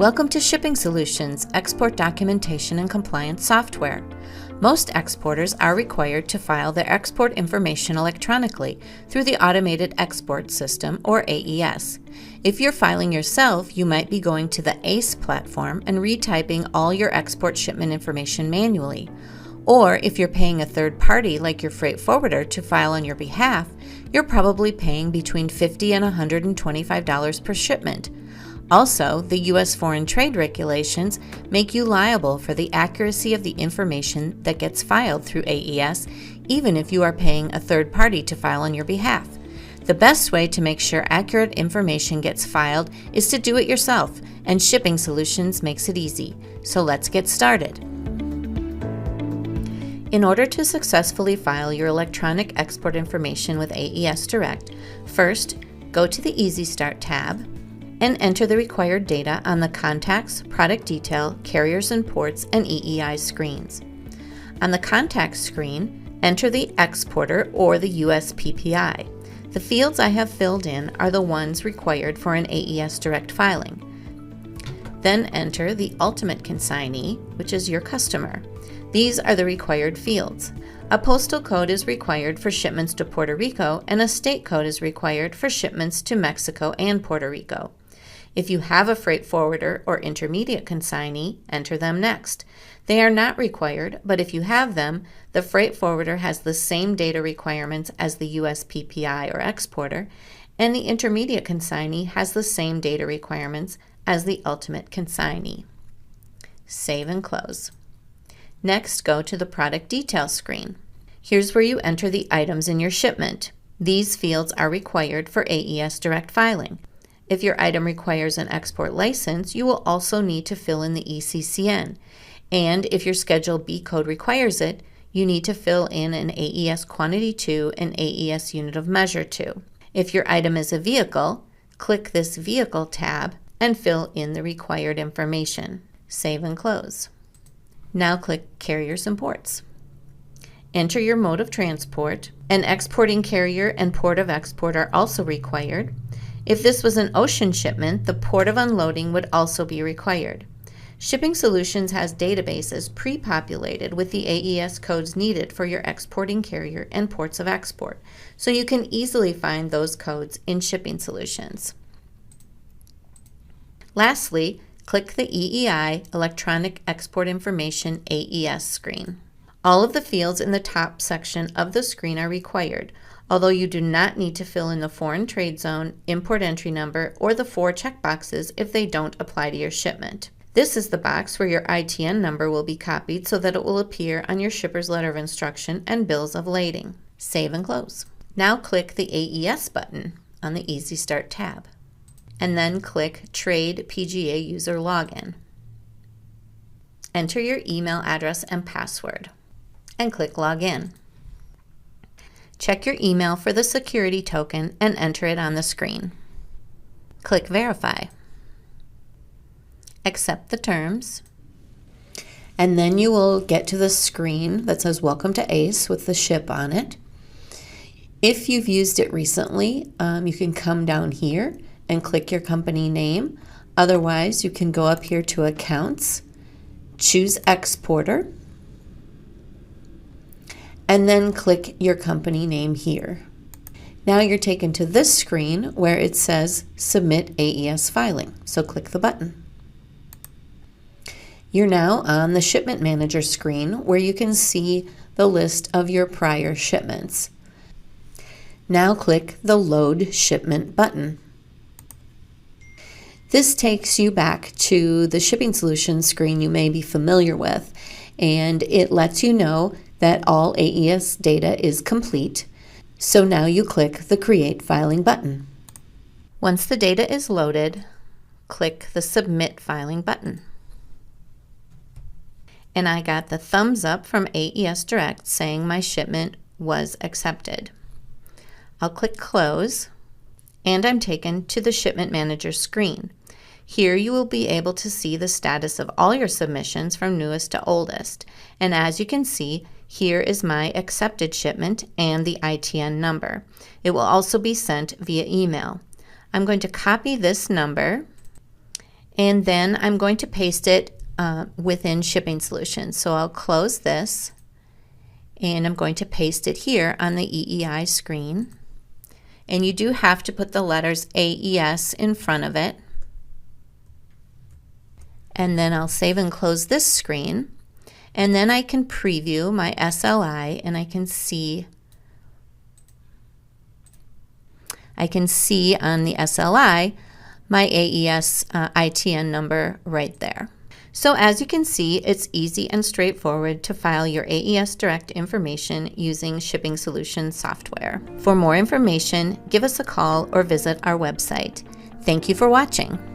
Welcome to Shipping Solutions, export documentation and compliance software. Most exporters are required to file their export information electronically through the Automated Export System, or AES. If you're filing yourself, you might be going to the ACE platform and retyping all your export shipment information manually. Or if you're paying a third party like your freight forwarder to file on your behalf, you're probably paying between $50 and $125 per shipment. Also, the U.S. foreign trade regulations make you liable for the accuracy of the information that gets filed through AES, even if you are paying a third party to file on your behalf. The best way to make sure accurate information gets filed is to do it yourself, and Shipping Solutions makes it easy. So let's get started. In order to successfully file your electronic export information with AESDirect, first, go to the Easy Start tab and enter the required data on the Contacts, Product Detail, Carriers and Ports, and EEI screens. On the Contacts screen, enter the exporter or the USPPI. The fields I have filled in are the ones required for an AESDirect filing. Then enter the ultimate consignee, which is your customer. These are the required fields. A postal code is required for shipments to Puerto Rico, and a state code is required for shipments to Mexico and Puerto Rico. If you have a freight forwarder or intermediate consignee, enter them next. They are not required, but if you have them, the freight forwarder has the same data requirements as the USPPI or exporter, and the intermediate consignee has the same data requirements as the ultimate consignee. Save and close. Next, go to the Product Details screen. Here's where you enter the items in your shipment. These fields are required for AESDirect filing. If your item requires an export license, you will also need to fill in the ECCN. And if your Schedule B code requires it, you need to fill in an AES Quantity 2 and AES Unit of Measure 2. If your item is a vehicle, click this Vehicle tab and fill in the required information. Save and close. Now click Carriers and Ports. Enter your mode of transport. An exporting carrier and port of export are also required. If this was an ocean shipment, the port of unloading would also be required. Shipping Solutions has databases pre-populated with the AES codes needed for your exporting carrier and ports of export, so you can easily find those codes in Shipping Solutions. Lastly, click the EEI Electronic Export Information AES screen. All of the fields in the top section of the screen are required, although you do not need to fill in the foreign trade zone, import entry number, or the 4 checkboxes if they don't apply to your shipment. This is the box where your ITN number will be copied so that it will appear on your shipper's letter of instruction and bills of lading. Save and close. Now click the AES button on the Easy Start tab, and then click Trade PGA User Login. Enter your email address and password, and click Login. Check your email for the security token and enter it on the screen. Click Verify. Accept the terms. And then you will get to the screen that says Welcome to ACE with the ship on it. If you've used it recently, you can come down here and click your company name. Otherwise, you can go up here to Accounts, choose Exporter, and then click your company name here. Now you're taken to this screen where it says Submit AES Filing, so click the button. You're now on the Shipment Manager screen where you can see the list of your prior shipments. Now click the Load Shipment button. This takes you back to the Shipping Solutions screen you may be familiar with, and it lets you know that all AES data is complete. So now you click the Create Filing button. Once the data is loaded, click the Submit Filing button. And I got the thumbs up from AESDirect saying my shipment was accepted. I'll click Close, and I'm taken to the Shipment Manager screen. Here you will be able to see the status of all your submissions from newest to oldest. And as you can see, here is my accepted shipment and the ITN number. It will also be sent via email. I'm going to copy this number And then I'm going to paste it within Shipping Solutions. So I'll close this, and I'm going to paste it here on the EEI screen. And you do have to put the letters AES in front of it. And then I'll save and close this screen. And then I can preview my SLI, and I can see on the SLI my AES ITN number right there. So as you can see, it's easy and straightforward to file your AESDirect information using Shipping Solutions software. For more information, give us a call or visit our website. Thank you for watching.